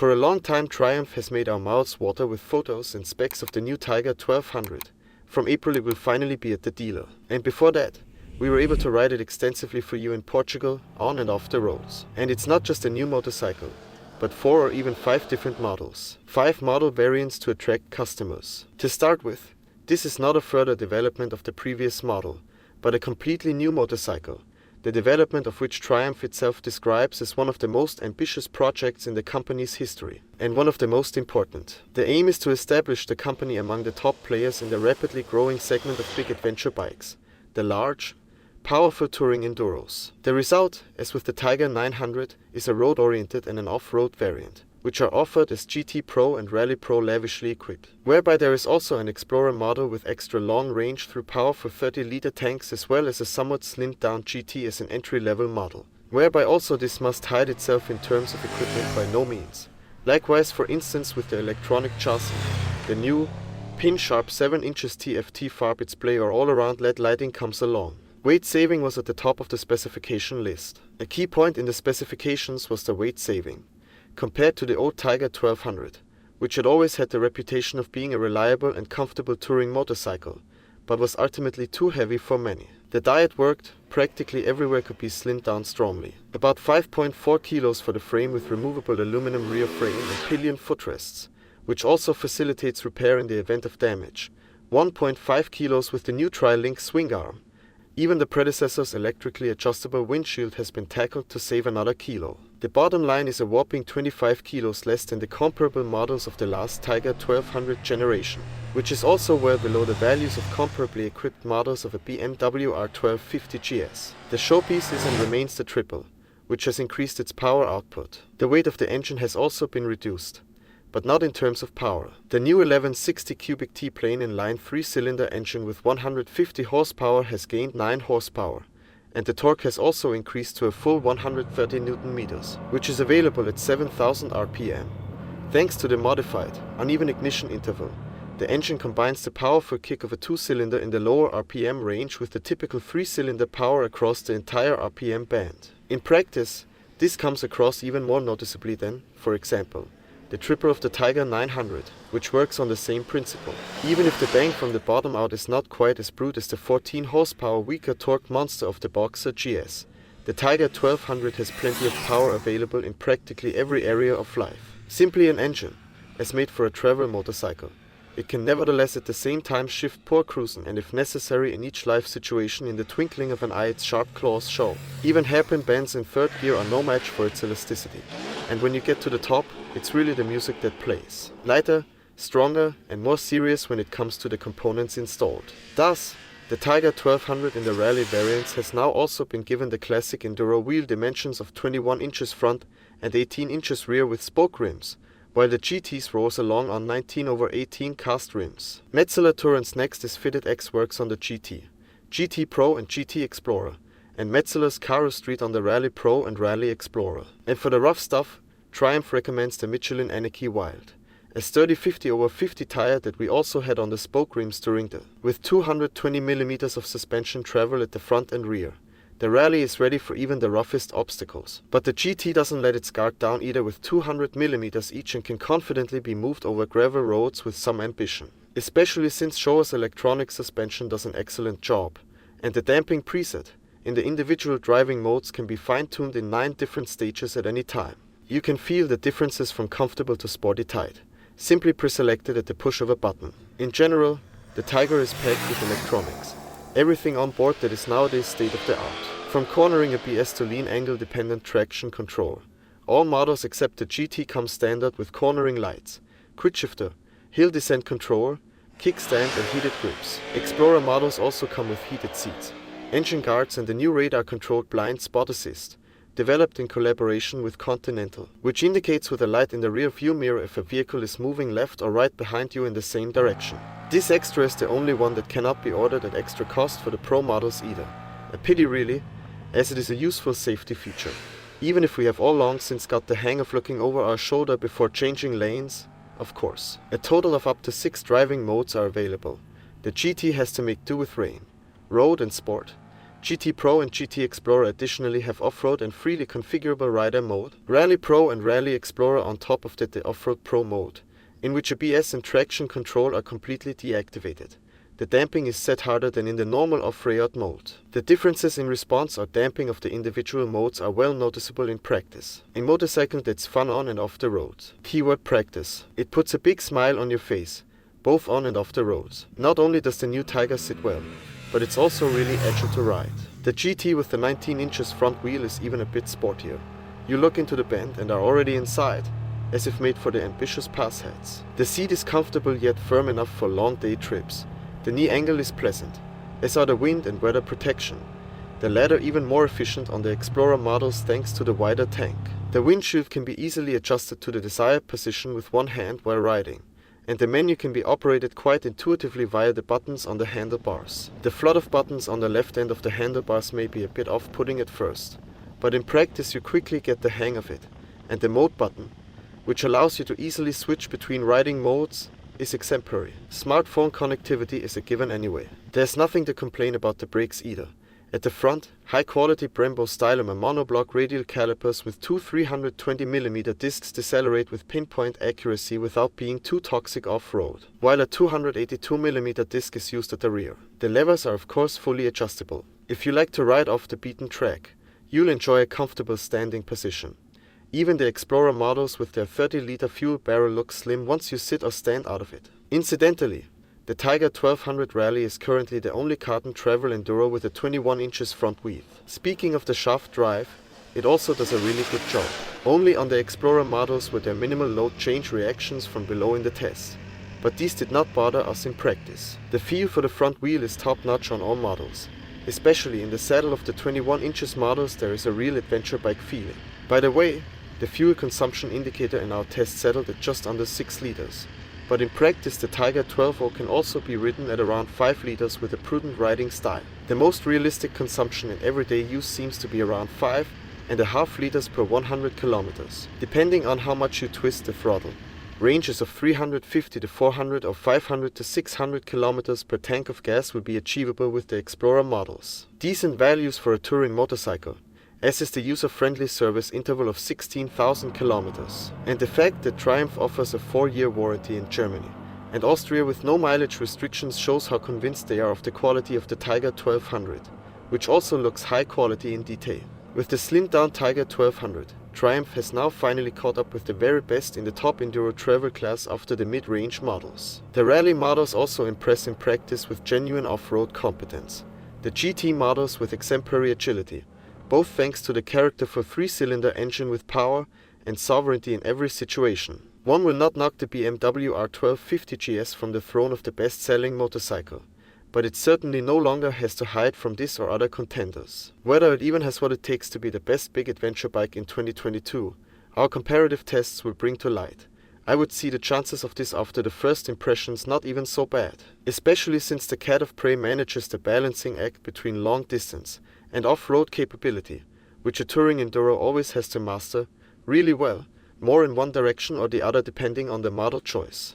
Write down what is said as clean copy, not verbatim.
For a long time, Triumph has made our mouths water with photos and specs of the new Tiger 1200. From April it will finally be at the dealer. And before that, we were able to ride it extensively for you in Portugal, on and off the roads. And it's not just a new motorcycle, but 4 or even 5 different models. 5 model variants to attract customers. To start with, this is not a further development of the previous model, but a completely new motorcycle, the development of which Triumph itself describes as one of the most ambitious projects in the company's history, and one of the most important. The aim is to establish the company among the top players in the rapidly growing segment of big adventure bikes, the large, powerful touring enduros. The result, as with the Tiger 900, is a road-oriented and an off-road variant, which are offered as GT Pro and Rally Pro lavishly equipped, whereby there is also an Explorer model with extra long range through powerful 30-liter tanks, as well as a somewhat slimmed down GT as an entry-level model, whereby also this must hide itself in terms of equipment by no means. Likewise, for instance, with the electronic chassis, the new pin-sharp 7 inches TFT far display or all-around LED lighting comes along. Weight saving was at the top of the specification list. A key point in the specifications was the weight saving, compared to the old Tiger 1200, which had always had the reputation of being a reliable and comfortable touring motorcycle, but was ultimately too heavy for many. The diet worked, practically everywhere could be slimmed down strongly. About 5.4 kilos for the frame with removable aluminum rear frame and pillion footrests, which also facilitates repair in the event of damage. 1.5 kilos with the new Tri-Link swing arm. Even the predecessor's electrically adjustable windshield has been tackled to save another kilo. The bottom line is a whopping 25 kilos less than the comparable models of the last Tiger 1200 generation, which is also well below the values of comparably equipped models of a BMW R1250 GS. The showpiece is and remains the triple, which has increased its power output. The weight of the engine has also been reduced, but not in terms of power. The new 1160 cubic T-plane inline 3-cylinder engine with 150 horsepower has gained 9 horsepower, and the torque has also increased to a full 130 Nm, which is available at 7000 RPM. Thanks to the modified, uneven ignition interval, the engine combines the powerful kick of a 2-cylinder in the lower RPM range with the typical 3-cylinder power across the entire RPM band. In practice, this comes across even more noticeably than, for example, the triple of the Tiger 900, which works on the same principle. Even if the bang from the bottom out is not quite as brute as the 14 horsepower weaker torque monster of the Boxer GS, the Tiger 1200 has plenty of power available in practically every area of life. Simply an engine, as made for a travel motorcycle, it can nevertheless at the same time shift poor cruising and if necessary in each life situation in the twinkling of an eye its sharp claws show. Even hairpin bends in third gear are no match for its elasticity. And when you get to the top, it's really the music that plays. Lighter, stronger and more serious when it comes to the components installed. Thus, the Tiger 1200 in the rally variants has now also been given the classic enduro wheel dimensions of 21 inches front and 18 inches rear with spoke rims, while the GTs rolls along on 19/18 cast rims. Metzeler Tourance next is fitted X-Works on the GT, GT Pro and GT Explorer, and Metzeler's Caro Street on the Rally Pro and Rally Explorer. And for the rough stuff, Triumph recommends the Michelin Anarchy Wild, a sturdy 50/50 tire that we also had on the spoke rims during with 220 mm of suspension travel at the front and rear. The Rally is ready for even the roughest obstacles. But the GT doesn't let its guard down either with 200 mm each and can confidently be moved over gravel roads with some ambition. Especially since Showa's electronic suspension does an excellent job, and the damping preset in the individual driving modes can be fine-tuned in 9 different stages at any time. You can feel the differences from comfortable to sporty tight, simply pre-selected at the push of a button. In general, the Tiger is packed with electronics, everything on board that is nowadays state of the art. From cornering ABS to lean angle dependent traction control. All models except the GT come standard with cornering lights, quickshifter, hill descent control, kickstand and heated grips. Explorer models also come with heated seats, engine guards and the new radar controlled blind spot assist, developed in collaboration with Continental, which indicates with a light in the rear view mirror if a vehicle is moving left or right behind you in the same direction. This extra is the only one that cannot be ordered at extra cost for the Pro models either. A pity really, as it is a useful safety feature. Even if we have all long since got the hang of looking over our shoulder before changing lanes, of course. A total of up to 6 driving modes are available. The GT has to make do with rain, road and sport. GT Pro and GT Explorer additionally have off-road and freely configurable rider mode, Rally Pro and Rally Explorer on top of that the Off-Road Pro mode, in which ABS and traction control are completely deactivated. The damping is set harder than in the normal off-road mode. The differences in response or damping of the individual modes are well noticeable in practice. A motorcycle that's fun on and off the road. Keyword practice. It puts a big smile on your face, both on and off the roads. Not only does the new Tiger sit well, but it's also really agile to ride. The GT with the 19 inches front wheel is even a bit sportier. You look into the bend and are already inside, as if made for the ambitious pass heads. The seat is comfortable yet firm enough for long day trips. The knee angle is pleasant, as are the wind and weather protection. The latter even more efficient on the Explorer models thanks to the wider tank. The windshield can be easily adjusted to the desired position with one hand while riding, and the menu can be operated quite intuitively via the buttons on the handlebars. The flood of buttons on the left end of the handlebars may be a bit off-putting at first, but in practice you quickly get the hang of it, and the mode button, which allows you to easily switch between riding modes, is exemplary. Smartphone connectivity is a given anyway. There's nothing to complain about the brakes either. At the front, high-quality Brembo Stylomer monoblock radial calipers with two 320mm discs decelerate with pinpoint accuracy without being too toxic off-road, while a 282mm disc is used at the rear. The levers are of course fully adjustable. If you like to ride off the beaten track, you'll enjoy a comfortable standing position. Even the Explorer models with their 30-liter fuel barrel look slim once you sit or stand out of it. Incidentally, the Tiger 1200 Rally is currently the only carbon travel enduro with a 21 inches front wheel. Speaking of the shaft drive, it also does a really good job. Only on the Explorer models were there minimal load change reactions from below in the test, but these did not bother us in practice. The feel for the front wheel is top-notch on all models. Especially in the saddle of the 21 inches models there is a real adventure bike feeling. By the way, the fuel consumption indicator in our test settled at just under 6 liters, but in practice the Tiger 12.0 can also be ridden at around 5 liters with a prudent riding style. The most realistic consumption in everyday use seems to be around 5.5 liters per 100 kilometers, depending on how much you twist the throttle. Ranges of 350 to 400 or 500 to 600 kilometers per tank of gas will be achievable with the Explorer models. Decent values for a touring motorcycle, as is the user-friendly service interval of 16,000 kilometers, and the fact that Triumph offers a 4-year warranty in Germany, and Austria with no mileage restrictions shows how convinced they are of the quality of the Tiger 1200, which also looks high quality in detail. With the slimmed-down Tiger 1200, Triumph has now finally caught up with the very best in the top enduro travel class after the mid-range models. The rally models also impress in practice with genuine off-road competence. The GT models with exemplary agility, both thanks to the characterful 3-cylinder engine with power and sovereignty in every situation. One will not knock the BMW R1250 GS from the throne of the best-selling motorcycle, but it certainly no longer has to hide from this or other contenders. Whether it even has what it takes to be the best big adventure bike in 2022, our comparative tests will bring to light. I would see the chances of this after the first impressions not even so bad, especially since the Cat of Prey manages the balancing act between long distance and off-road capability, which a touring enduro always has to master, really well, more in one direction or the other depending on the model choice.